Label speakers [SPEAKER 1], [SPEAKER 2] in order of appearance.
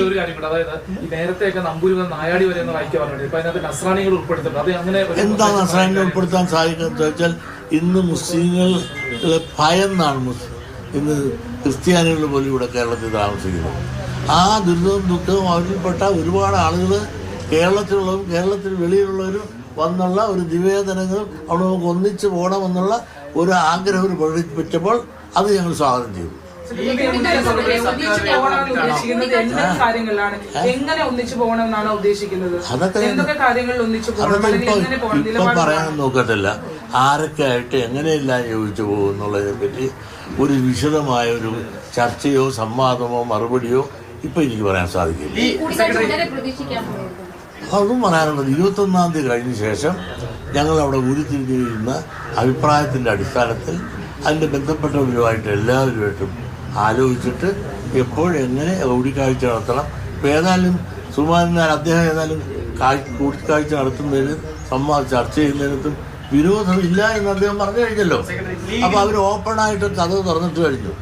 [SPEAKER 1] ഒരു കാര്യമുണ്ട്. അതായത് ഈ നേരത്തെയൊക്കെ നമ്പൂരി മുതൽ നായാടി വരെ എന്ന് വായിക്കാൻ പറഞ്ഞിട്ടുണ്ട്. ഇപ്പൊ അതിനകത്ത് നസ്രാണികൾ ഉൾപ്പെടുത്തുന്നുണ്ട്. അത് അങ്ങനെ
[SPEAKER 2] എന്താ നസ്രാണികൾ ഉൾപ്പെടുത്താൻ സാധിക്കുന്നത് വെച്ചാൽ ഇന്ന് മുസ്ലിങ്ങളെ ഭയന്നാണ് ഇന്ന് ക്രിസ്ത്യാനികൾ പോലും ഇവിടെ കേരളത്തിൽ താമസിക്കുന്നത്. ആ ദുരിതവും ദുഃഖവും അവരിൽപ്പെട്ട ഒരുപാട് ആളുകൾ കേരളത്തിലുള്ളവരും കേരളത്തിന് വെളിയിലുള്ളവരും വന്നുള്ള ഒരു നിവേദനങ്ങൾ അവിടെ നമുക്ക് ഒന്നിച്ച് പോകണമെന്നുള്ള ഒരു ആഗ്രഹം പ്രകടിപ്പിച്ചപ്പോൾ അത് ഞങ്ങൾ സ്വാഗതം ചെയ്തു. അതൊക്കെ ഇപ്പൊ പറയാൻ നോക്കത്തില്ല. ആരൊക്കെ ആയിട്ട് എങ്ങനെയല്ല യോജിച്ചു പോകും എന്നുള്ളതിനെ പറ്റി ഒരു വിശദമായ ഒരു ചർച്ചയോ സംവാദമോ മറുപടിയോ ഇപ്പൊ എനിക്ക് പറയാൻ സാധിക്കില്ല. അതും പറയാനുള്ളത് 21-ാം തീയതി കഴിഞ്ഞ ശേഷം ഞങ്ങൾ അവിടെ ഉരുത്തിരിഞ്ഞിരുന്ന അഭിപ്രായത്തിൻ്റെ അടിസ്ഥാനത്തിൽ അതിൻ്റെ ബന്ധപ്പെട്ടവരുമായിട്ട് എല്ലാവരുമായിട്ടും ആലോചിച്ചിട്ട് എപ്പോഴെങ്ങനെ കൂടിക്കാഴ്ച നടത്തണം. ഇപ്പോൾ ഏതായാലും സുകുമാരൻ അദ്ദേഹം ഏതായാലും കൂടിക്കാഴ്ച നടത്തുന്നതിനും ചർച്ച ചെയ്യുന്നതിനകത്തും വിരോധമില്ല എന്ന് അദ്ദേഹം പറഞ്ഞു കഴിഞ്ഞല്ലോ. അപ്പോൾ അവർ ഓപ്പണായിട്ട് കഥ തുറന്നിട്ട് കഴിഞ്ഞു.